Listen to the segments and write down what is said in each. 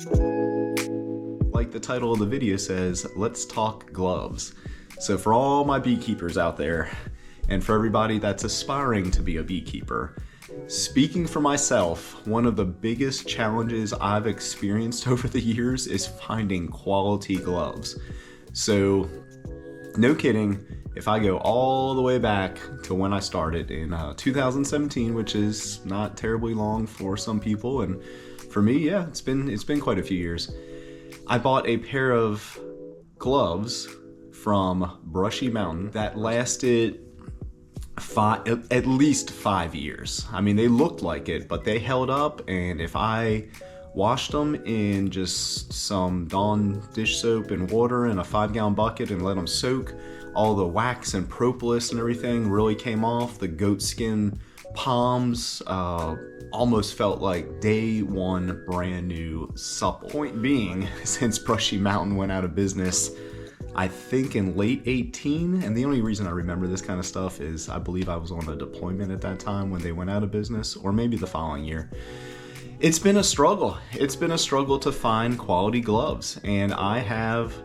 Like the title of the video says, let's talk gloves. So for all my beekeepers out there, and for everybody that's aspiring to be a beekeeper, speaking for myself, one of the biggest challenges I've experienced over the years is finding quality gloves. So, no kidding, if I go all the way back to when I started in 2017, which is not terribly long for some people, and for me, yeah, it's been quite a few years. I bought a pair of gloves from Brushy Mountain that lasted at least 5 years. I mean, they looked like it, but they held up, and if I washed them in just some Dawn dish soap and water in a 5-gallon bucket and let them soak, all the wax and propolis and everything really came off. The goat skin palms almost felt like day one brand new supple. Point being, since Brushy Mountain went out of business, I think in late 18, and the only reason I remember this kind of stuff is I believe I was on a deployment at that time when they went out of business, or maybe the following year. It's been a struggle. It's been a struggle to find quality gloves, and I have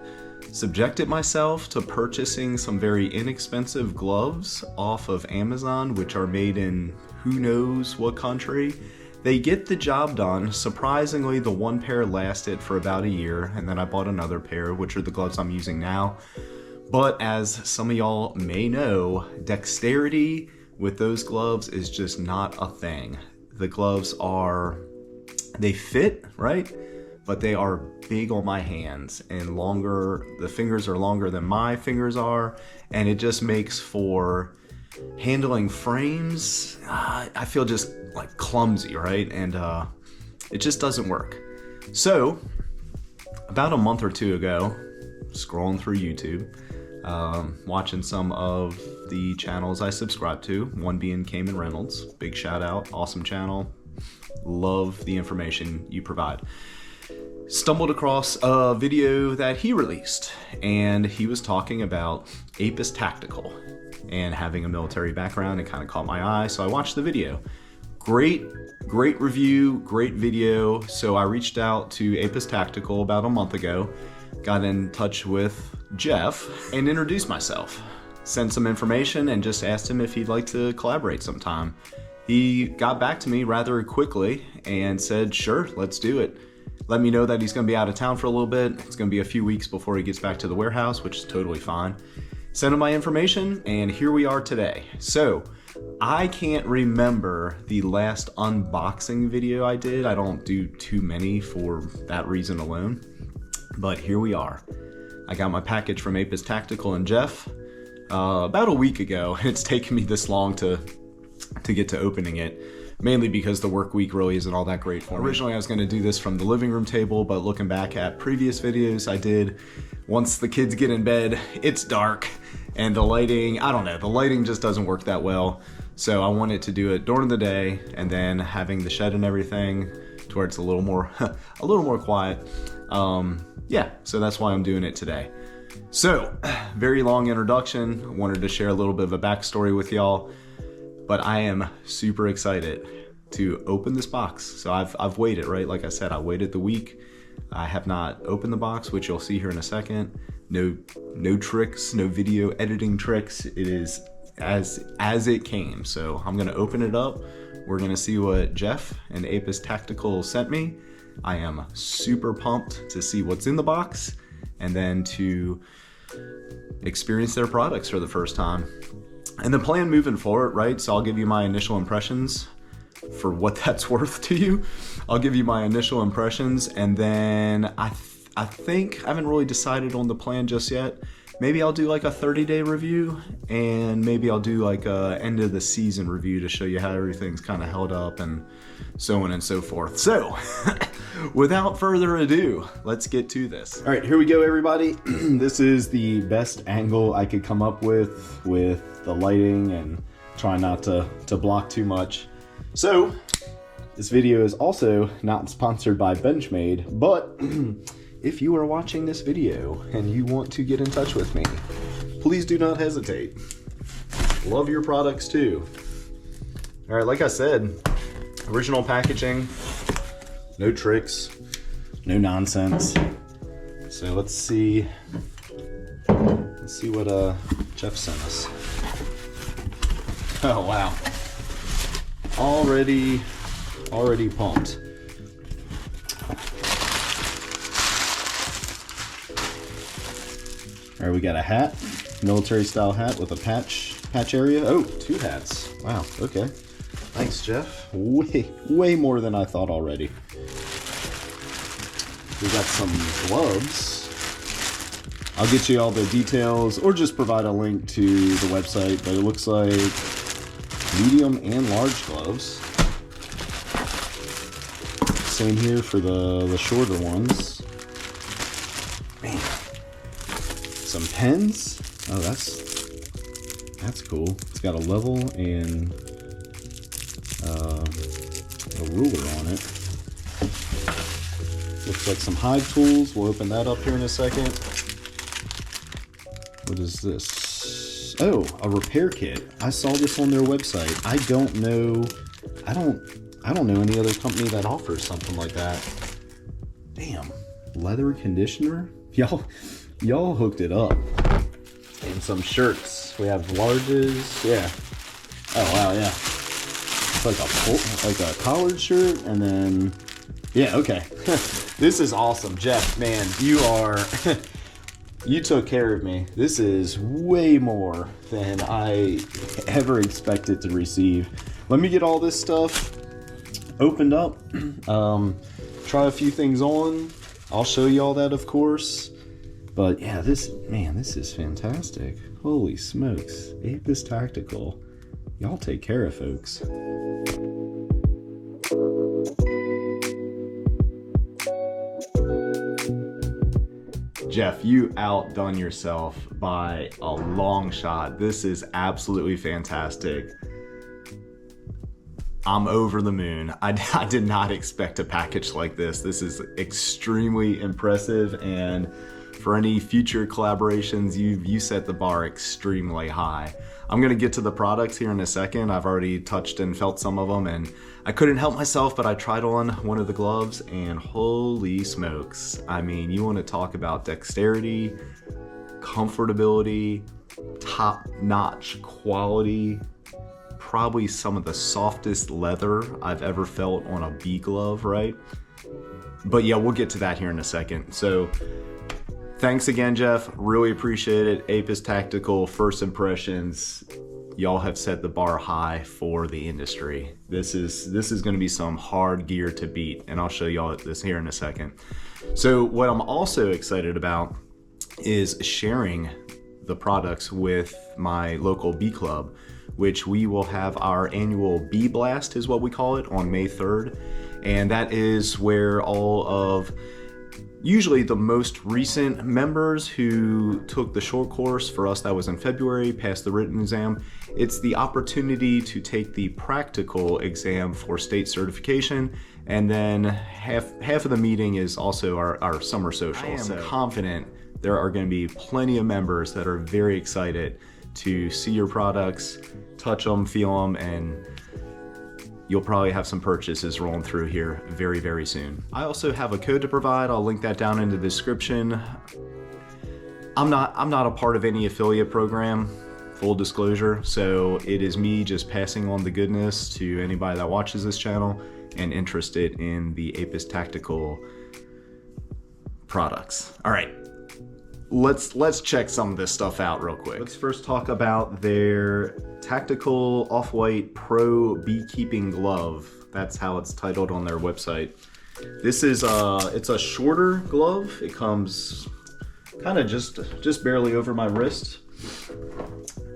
subjected myself to purchasing some very inexpensive gloves off of Amazon, which are made in who knows what country. They get the job done. Surprisingly, the one pair lasted for about a year, and then I bought another pair, which are the gloves I'm using now. But as some of y'all may know, dexterity with those gloves is just not a thing. The gloves they fit, right? But they are big on my hands and longer. The fingers are longer than my fingers are, and it just makes for handling frames. I feel just like clumsy, right? And it just doesn't work. So about a month or two ago, scrolling through YouTube, watching some of the channels I subscribe to, one being Cayman Reynolds. Big shout out, awesome channel. Love the information you provide. Stumbled across a video that he released, and he was talking about Apis Tactical and having a military background. It kind of caught my eye, so I watched the video. Great review, great video. So I reached out to Apis Tactical about a month ago, got in touch with Jeff, and introduced myself. Sent some information and just asked him if he'd like to collaborate sometime. He got back to me rather quickly and said, sure, let's do it. Let me know that he's gonna be out of town for a little bit. It's gonna be a few weeks before he gets back to the warehouse, which is totally fine. Sent him my information, and here we are today. So, I can't remember the last unboxing video I did. I don't do too many for that reason alone, but here we are. I got my package from Apis Tactical and Jeff about a week ago. It's taken me this long to get to opening it, mainly because the work week really isn't all that great for me. Originally I was going to do this from the living room table, but looking back at previous videos I did, once the kids get in bed, it's dark, and the lighting, I don't know, the lighting just doesn't work that well. So I wanted to do it during the day, and then having the shed and everything to where it's a little more quiet. Yeah, so that's why I'm doing it today. So, very long introduction. Wanted to share a little bit of a backstory with y'all, but I am super excited to open this box. So I've waited, right? Like I said, I waited the week. I have not opened the box, which you'll see here in a second. No tricks, no video editing tricks. It is as it came. So I'm gonna open it up. We're gonna see what Jeff and Apis Tactical sent me. I am super pumped to see what's in the box and then to experience their products for the first time. And the plan moving forward, right? So I'll give you my initial impressions for what that's worth to you. I'll give you my initial impressions, and then I think I haven't really decided on the plan just yet. Maybe I'll do like a 30-day review, and maybe I'll do like a end of the season review to show you how everything's kind of held up and so on and so forth. So without further ado, let's get to this. All right, here we go, everybody. This is the best angle I could come up with the lighting and try not to block too much. So this video is also not sponsored by Benchmade, but if you are watching this video and you want to get in touch with me, please do not hesitate. Love your products too. All right, like I said, original packaging, no tricks, No nonsense. So let's see what Jeff sent us. Oh wow. Already pumped. All right, we got a hat, military style hat with a patch area. Oh, 2 hats. Wow, okay. Thanks, Jeff. Way more than I thought already. We got some gloves. I'll get you all the details or just provide a link to the website, but it looks like medium and large gloves. Same here for the shorter ones. Man. Some pens. Oh, that's cool. It's got a level and a ruler on it. Looks like some hive tools. We'll open that up here in a second. What is this? Oh, a repair kit. I saw this on their website. I don't know any other company that offers something like that. Damn. Leather conditioner? Y'all hooked it up. And some shirts. We have larges. Yeah. Oh wow, yeah. It's like a collared shirt, and then yeah, okay. This is awesome, Jeff. Man, you took care of me. This is way more than I ever expected to receive. Let me get all this stuff opened up. Try a few things on. I'll show you all that, of course. But yeah, this is fantastic. Holy smokes. Apis Tactical. Y'all take care of folks. Jeff, you outdone yourself by a long shot. This is absolutely fantastic. I'm over the moon. I did not expect a package like this. This is extremely impressive, and for any future collaborations, you set the bar extremely high. I'm gonna get to the products here in a second. I've already touched and felt some of them, and I couldn't help myself, but I tried on one of the gloves, and holy smokes. I mean, you wanna talk about dexterity, comfortability, top-notch quality, probably some of the softest leather I've ever felt on a bee glove, right? But yeah, we'll get to that here in a second. So thanks again, Jeff. Really appreciate it. Apis Tactical, first impressions. Y'all have set the bar high for the industry. This is gonna be some hard gear to beat, and I'll show y'all this here in a second. So what I'm also excited about is sharing the products with my local bee club, which we will have our annual Bee Blast, is what we call it, on May 3rd. And that is where all of usually the most recent members who took the short course, for us that was in February, passed the written exam. It's the opportunity to take the practical exam for state certification, and then half of the meeting is also our summer social. I am confident there are going to be plenty of members that are very excited to see your products, touch them, feel them, and you'll probably have some purchases rolling through here very, very soon. I also have a code to provide. I'll link that down in the description. I'm not a part of any affiliate program, full disclosure, so it is me just passing on the goodness to anybody that watches this channel and interested in the Apis Tactical products. All right. Let's check some of this stuff out real quick. Let's first talk about their Tactical Off-White Pro Beekeeping Glove. That's how it's titled on their website. This is it's a shorter glove. It comes kind of just barely over my wrist.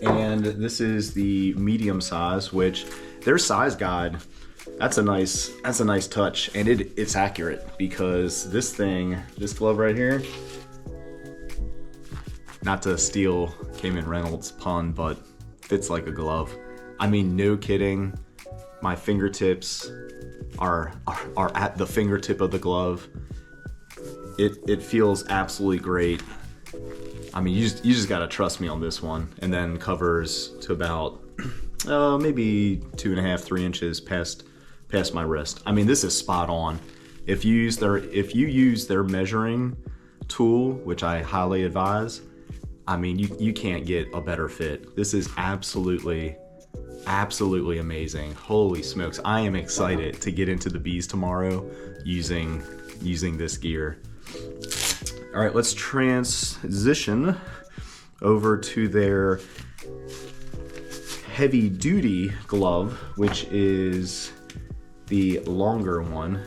And this is the medium size, which their size guide, that's a nice touch, and it's accurate, because this glove right here, not to steal Cayman Reynolds' pun, but fits like a glove. I mean, no kidding. My fingertips are at the fingertip of the glove. It feels absolutely great. I mean, you just gotta trust me on this one. And then covers to about maybe 2.5, 3 inches past my wrist. I mean, this is spot on. If you use their measuring tool, which I highly advise, I mean, you can't get a better fit. This is absolutely amazing. Holy smokes. I am excited to get into the bees tomorrow using this gear. All right, let's transition over to their heavy duty glove, which is the longer one.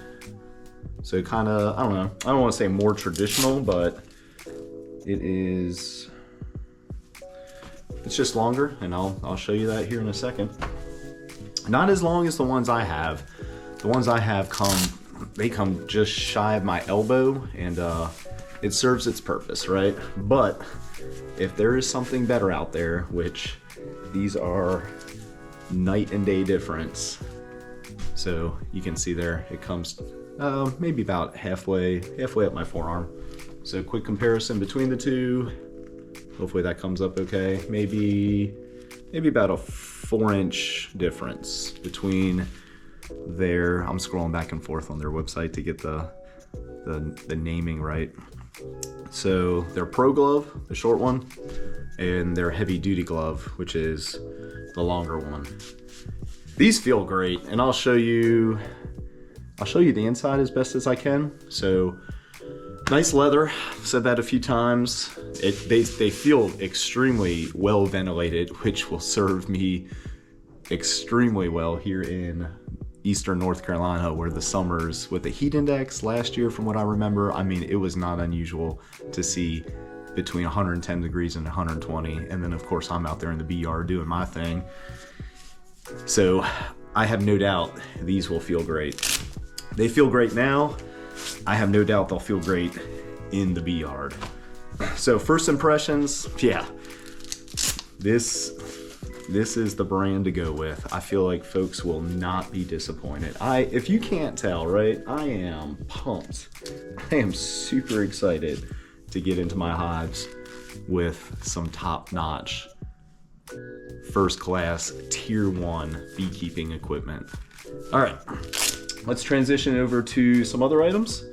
So kind of, I don't want to say more traditional, but it's just longer, and I'll show you that here in a second. Not as long as the ones I have. The ones I have come just shy of my elbow, and it serves its purpose, right? But if there is something better out there, which these are night and day difference. So you can see there, it comes maybe about halfway up my forearm. So quick comparison between the two. Hopefully that comes up okay. Maybe about a 4-inch difference between their, I'm scrolling back and forth on their website to get the naming right. So their Pro glove, the short one, and their heavy duty glove, which is the longer one. These feel great, and I'll show you the inside as best as I can. So nice leather, said that a few times. They feel extremely well ventilated, which will serve me extremely well here in eastern North Carolina, where the summers with the heat index last year, from what I remember, I mean, it was not unusual to see between 110 degrees and 120. And then of course I'm out there in the bee yard doing my thing. So I have no doubt these will feel great. They feel great now. I have no doubt they'll feel great in the bee yard. So first impressions, yeah, this is the brand to go with. I feel like folks will not be disappointed. If you can't tell, right, I am pumped. I am super excited to get into my hives with some top-notch, first-class, tier 1 beekeeping equipment. All right, let's transition over to some other items,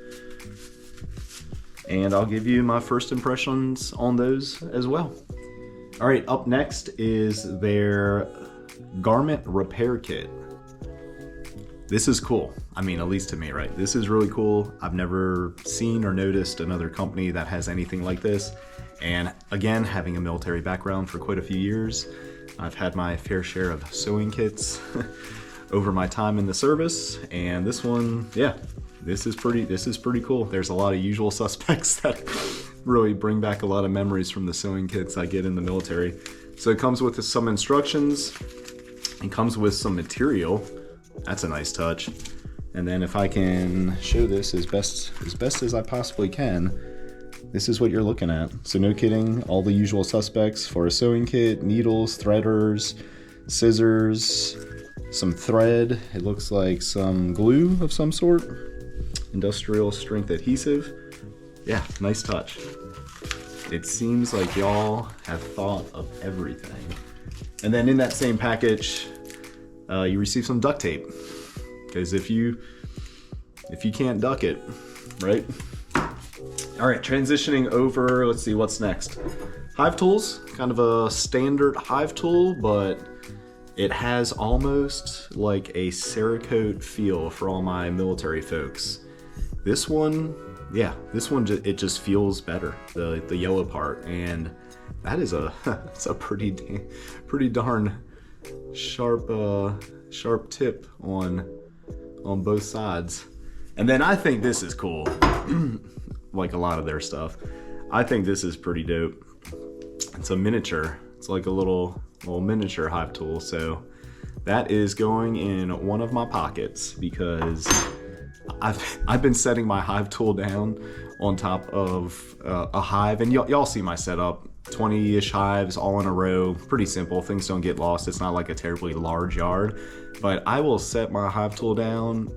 and I'll give you my first impressions on those as well. All right, up next is their garment repair kit. This is cool. I mean, at least to me, right? This is really cool. I've never seen or noticed another company that has anything like this. And again, having a military background for quite a few years, I've had my fair share of sewing kits over my time in the service. And this one, yeah, this is pretty cool. There's a lot of usual suspects that really bring back a lot of memories from the sewing kits I get in the military. So it comes with some instructions. It comes with some material. That's a nice touch. And then if I can show this as best as I possibly can, this is what you're looking at. So no kidding, all the usual suspects for a sewing kit: needles, threaders, scissors, some thread. It looks like some glue of some sort, industrial strength adhesive. Yeah, nice touch. It seems like y'all have thought of everything. And then in that same package, you receive some duct tape, because if you can't duck it, right? All right, transitioning over, let's see what's next. Hive tools, kind of a standard hive tool, but it has almost like a Cerakote feel for all my military folks. This one, yeah, it just feels better, the yellow part, and that is it's a pretty darn sharp tip on both sides. And then I think this is cool. Like a lot of their stuff, I think this is pretty dope. It's a miniature. It's like a little miniature hive tool. So that is going in one of my pockets, because I've been setting my hive tool down on top of a hive, and y'all see my setup. 20-ish hives all in a row. Pretty simple. Things don't get lost. It's not like a terribly large yard, but I will set my hive tool down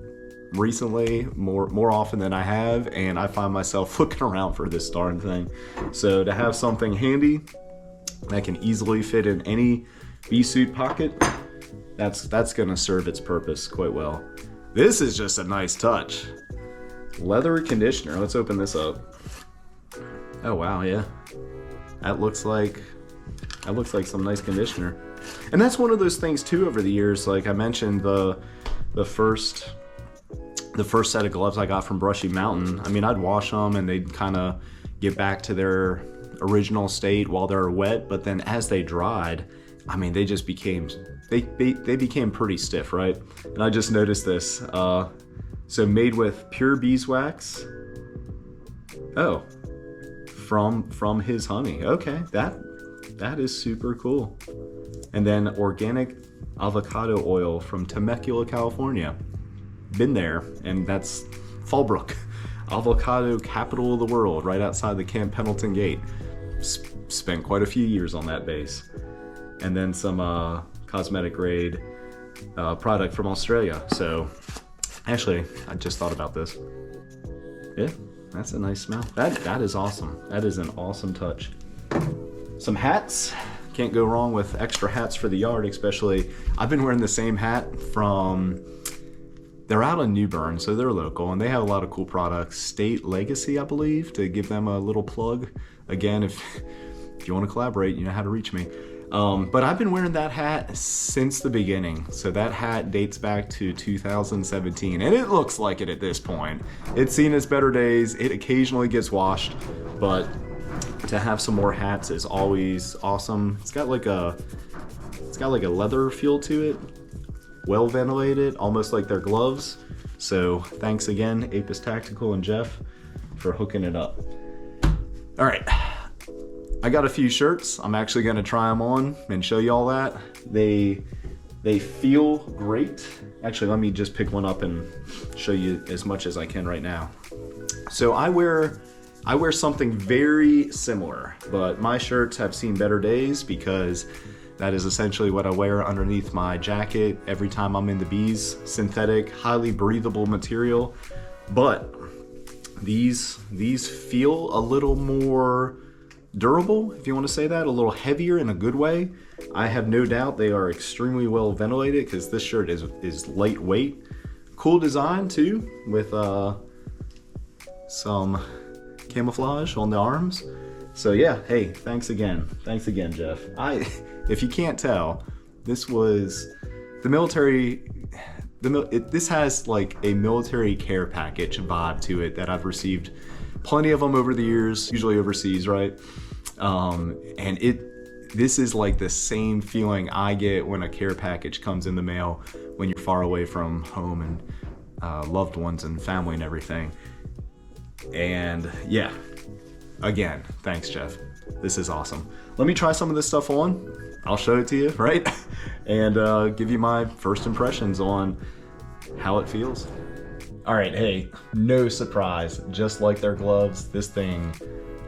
recently more often than I have, and I find myself looking around for this darn thing. So to have something handy that can easily fit in any bee suit pocket, that's gonna serve its purpose quite well. This is just a nice touch. Leather conditioner. Let's open this up. Oh wow, yeah. That looks like some nice conditioner. And that's one of those things too over the years. Like I mentioned, the first set of gloves I got from Brushy Mountain. I mean, I'd wash them and they'd kind of get back to their original state while they're wet, but then as they dried, I mean, they just became they became pretty stiff, right? And I just noticed this. So made with pure beeswax. Oh, from his honey. Okay, that is super cool. And then organic avocado oil from Temecula, California. Been there, and that's Fallbrook, avocado capital of the world, right outside the Camp Pendleton gate. Spent quite a few years on that base. And then some cosmetic grade product from Australia. So actually, I just thought about this. Yeah, that's a nice smell. That is awesome. That is an awesome touch. Some hats. Can't go wrong with extra hats for the yard, especially. I've been wearing the same hat from, they're out in New Bern, so they're local, and they have a lot of cool products. State Legacy, I believe, to give them a little plug. Again, if you want to collaborate, you know how to reach me. But I've been wearing that hat since the beginning. So that hat dates back to 2017, and it looks like it at this point. It's seen its better days. It occasionally gets washed, but to have some more hats is always awesome. It's got like a leather feel to it, well ventilated, almost like their gloves. So thanks again, Apis Tactical and Jeff, for hooking it up. All right, I got a few shirts. I'm actually gonna try them on and show you all that. They feel great. Actually, let me just pick one up and show you as much as I can right now. So I wear something very similar, but my shirts have seen better days because that is essentially what I wear underneath my jacket every time I'm in the bees. Synthetic, highly breathable material, but these feel a little more durable, if you want to say that, a little heavier in a good way. I have no doubt they are extremely well ventilated because this shirt is lightweight. Cool design too, with some camouflage on the arms. So yeah, hey, thanks again, Jeff. If you can't tell, this was the military. This has like a military care package vibe to it that I've received plenty of them over the years, usually overseas, right? And this is like the same feeling I get when a care package comes in the mail when you're far away from home and loved ones and family and everything. And yeah, again, thanks, Jeff. This is awesome. Let me try some of this stuff on. I'll show it to you, right? And give you my first impressions on how it feels. All right, hey, no surprise, just like their gloves, this thing,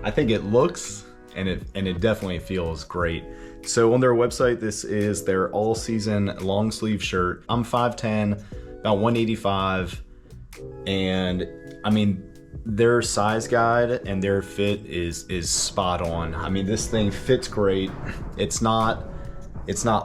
I think it looks and it definitely feels great. So on their website, this is their all-season long sleeve shirt. I'm 5'10", about 185, and I mean, their size guide and their fit is spot on. I mean, this thing fits great. It's not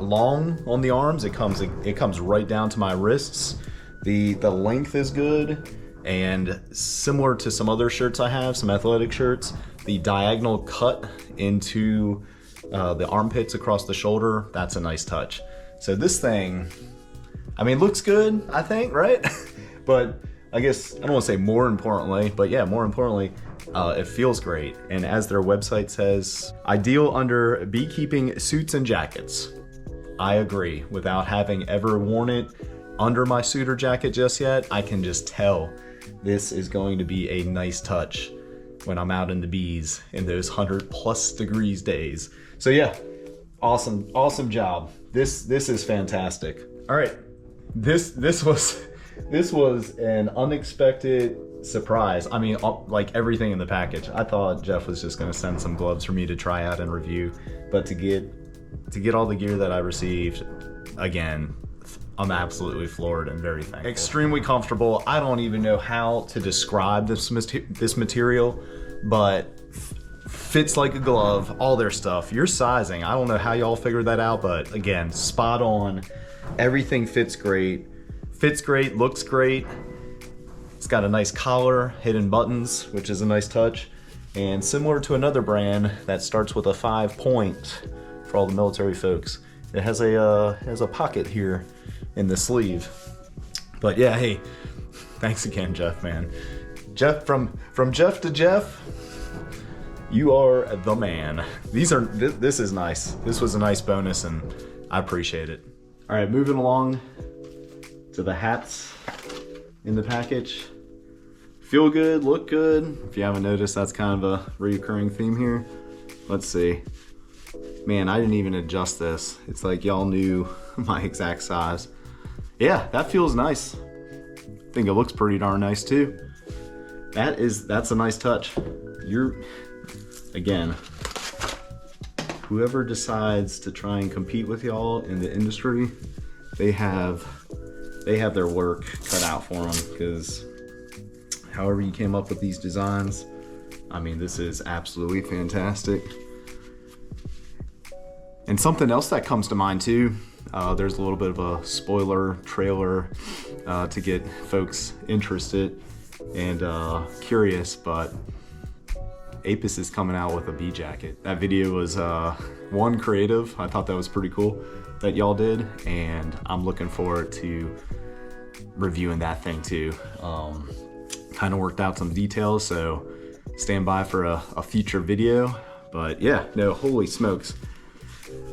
long on the arms. It comes right down to my wrists. The length is good, and similar to some other shirts I have, some athletic shirts, the diagonal cut into the armpits across the shoulder, that's a nice touch. So this thing, I mean, looks good, I think, right? But I guess, I don't want to say more importantly, but yeah, more importantly, it feels great. And as their website says, ideal under beekeeping suits and jackets. I agree. Without having ever worn it under my suit or jacket just yet, I can just tell this is going to be a nice touch when I'm out in the bees in those 100+ degrees days. So yeah, awesome job. This is fantastic. All right, this was an unexpected surprise. I mean, like everything in the package. I thought Jeff was just gonna send some gloves for me to try out and review, but to get all the gear that I received, again, I'm absolutely floored and very thankful. Extremely comfortable. I don't even know how to describe this material, but fits like a glove, all their stuff. Your sizing, I don't know how y'all figured that out, but again, spot on. Everything fits great, looks great. It's got a nice collar, hidden buttons, which is a nice touch. And similar to another brand that starts with a 5-point for all the military folks, it has a pocket here in the sleeve. But yeah, hey, thanks again, Jeff, man. Jeff, from Jeff to Jeff, you are the man. This is nice. This was a nice bonus, and I appreciate it. All right, moving along to the hats in the package. Feel good, look good. If you haven't noticed, that's kind of a recurring theme here. Let's see. Man, I didn't even adjust this. It's like y'all knew my exact size. Yeah, that feels nice. I think it looks pretty darn nice too. That's a nice touch. Again, whoever decides to try and compete with y'all in the industry, they have their work cut out for them, because however you came up with these designs, I mean, this is absolutely fantastic. And something else that comes to mind too, there's a little bit of a spoiler trailer to get folks interested and curious, but Apis is coming out with a bee jacket. That video was one, creative. I thought that was pretty cool that y'all did, and I'm looking forward to reviewing that thing too. Kind of worked out some details, so stand by for a future video. But yeah, no, holy smokes.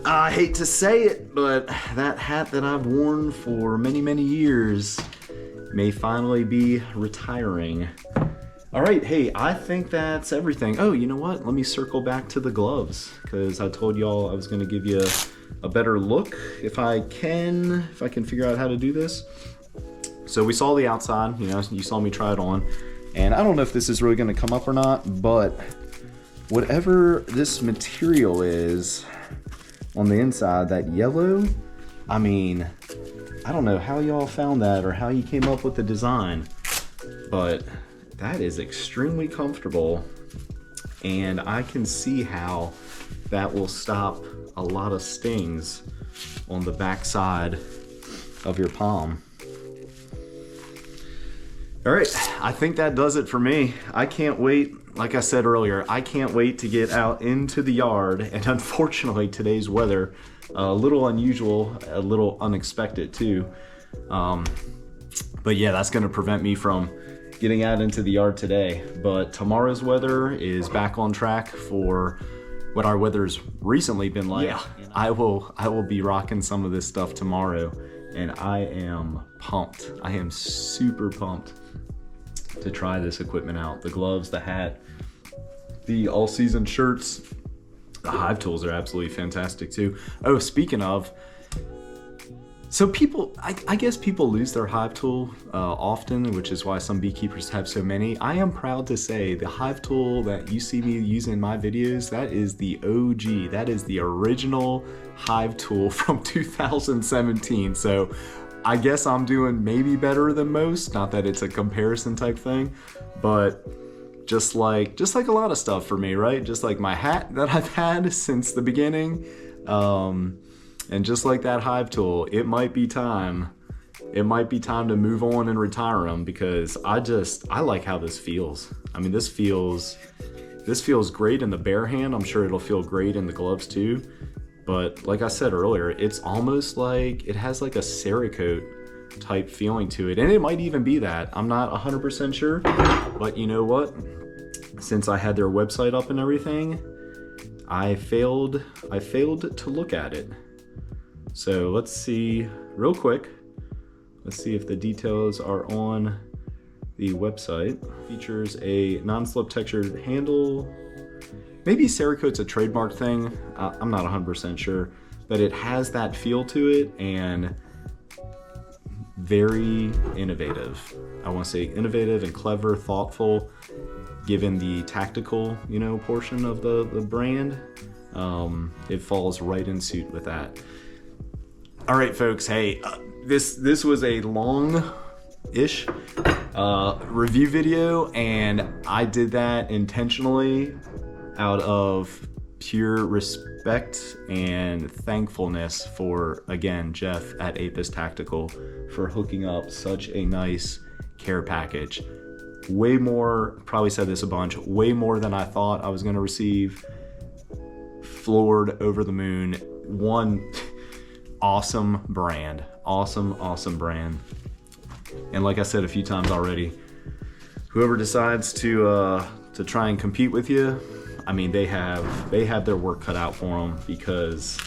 I hate to say it, but that hat that I've worn for many, many years may finally be retiring. All right, hey, I think that's everything. Oh, you know what? Let me circle back to the gloves, because I told y'all I was gonna give you a better look if I can figure out how to do this. So we saw the outside, you saw me try it on, and I don't know if this is really gonna come up or not, but whatever this material is on the inside, that yellow, I mean, I don't know how y'all found that or how you came up with the design, but that is extremely comfortable, and I can see how that will stop a lot of stings on the back side of your palm. All right, I think that does it for me. I can't wait, like I said earlier, I can't wait to get out into the yard, and unfortunately today's weather, a little unusual, a little unexpected too. But yeah, that's gonna prevent me from getting out into the yard today. But tomorrow's weather is back on track for what our weather's recently been like. Yeah. I will be rocking some of this stuff tomorrow, and I am pumped. I am super pumped to try this equipment out. The gloves, the hat, the all-season shirts, the hive tools are absolutely fantastic too. Oh, speaking of, so people, I guess people lose their hive tool often, which is why some beekeepers have so many. I am proud to say the hive tool that you see me using in my videos, that is the OG, that is the original hive tool from 2017. So I guess I'm doing maybe better than most, not that it's a comparison type thing, but just like a lot of stuff for me, right? Just like my hat that I've had since the beginning, and just like that hive tool, it might be time to move on and retire them, because I like how this feels. I mean, this feels great in the bare hand. I'm sure it'll feel great in the gloves too. But like I said earlier, it's almost like it has like a Cerakote type feeling to it. And it might even be that. I'm not 100% sure. But you know what? Since I had their website up and everything, I failed to look at it. So let's see real quick. Let's see if the details are on the website. Features a non-slip textured handle. Maybe Cerakote's a trademark thing. I'm not 100% sure, but it has that feel to it, and very innovative. I want to say innovative and clever, thoughtful, given the tactical, portion of the brand. It falls right in suit with that. All right, folks. Hey, this was a long-ish review video, and I did that intentionally out of pure respect and thankfulness for, again, Jeff at Apis Tactical for hooking up such a nice care package. way more, probably said this a bunch, way more than I thought I was gonna receive. Floored, over the moon. One awesome brand, awesome brand. And like I said a few times already, whoever decides to try and compete with you, I mean, they have their work cut out for them, because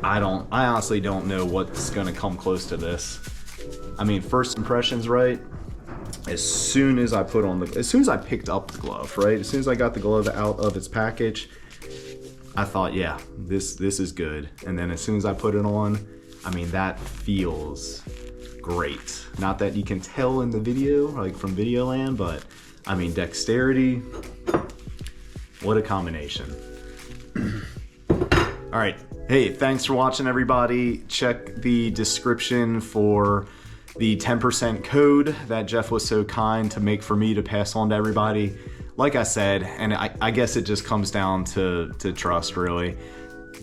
I honestly don't know what's gonna come close to this. I mean, first impressions, right? As soon as I picked up the glove, right? As soon as I got the glove out of its package, I thought, yeah, this is good. And then as soon as I put it on, I mean, that feels great. Not that you can tell in the video, like from Videoland, but I mean, dexterity, what a combination. All right, hey, thanks for watching, everybody. Check the description for the 10% code that Jeff was so kind to make for me to pass on to everybody. Like I said, and I guess it just comes down to trust, really.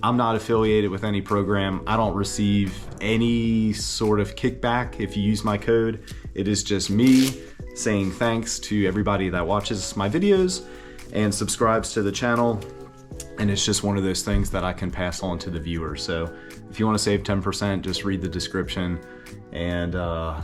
I'm not affiliated with any program. I don't receive any sort of kickback if you use my code. It is just me saying thanks to everybody that watches my videos and subscribes to the channel. And it's just one of those things that I can pass on to the viewer. So if you want to save 10%, just read the description and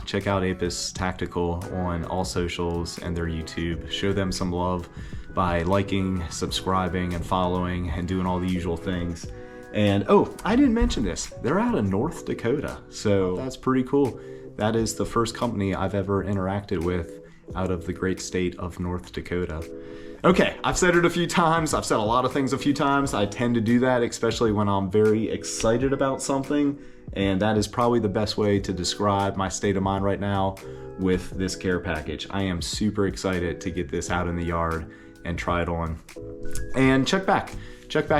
check out Apis Tactical on all socials and their YouTube. Show them some love by liking, subscribing, and following, and doing all the usual things. And oh, I didn't mention this. They're out of North Dakota, so that's pretty cool. That is the first company I've ever interacted with out of the great state of North Dakota. Okay, I've said it a few times. I've said a lot of things a few times. I tend to do that, especially when I'm very excited about something. And that is probably the best way to describe my state of mind right now with this care package. I am super excited to get this out in the yard and try it on. And check back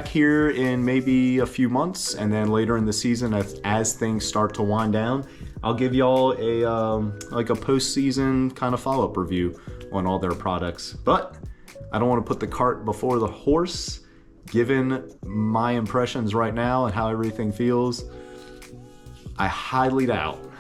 here in maybe a few months, and then later in the season as things start to wind down, I'll give y'all a like a post-season kind of follow-up review on all their products. But I don't want to put the cart before the horse. Given my impressions right now and how everything feels, I highly doubt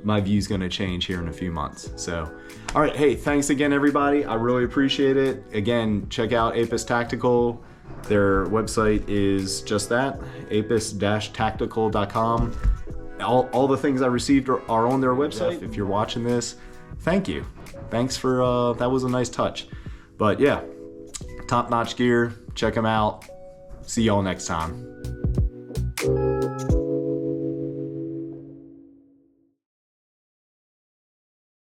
my view's gonna change here in a few months. So, all right, hey, thanks again, everybody. I really appreciate it. Again, check out Apis Tactical. Their website is just that, apis-tactical.com. All the things I received are on their website. If you're watching this, thank you. Thanks for, that was a nice touch. But yeah, top-notch gear, check them out. See y'all next time.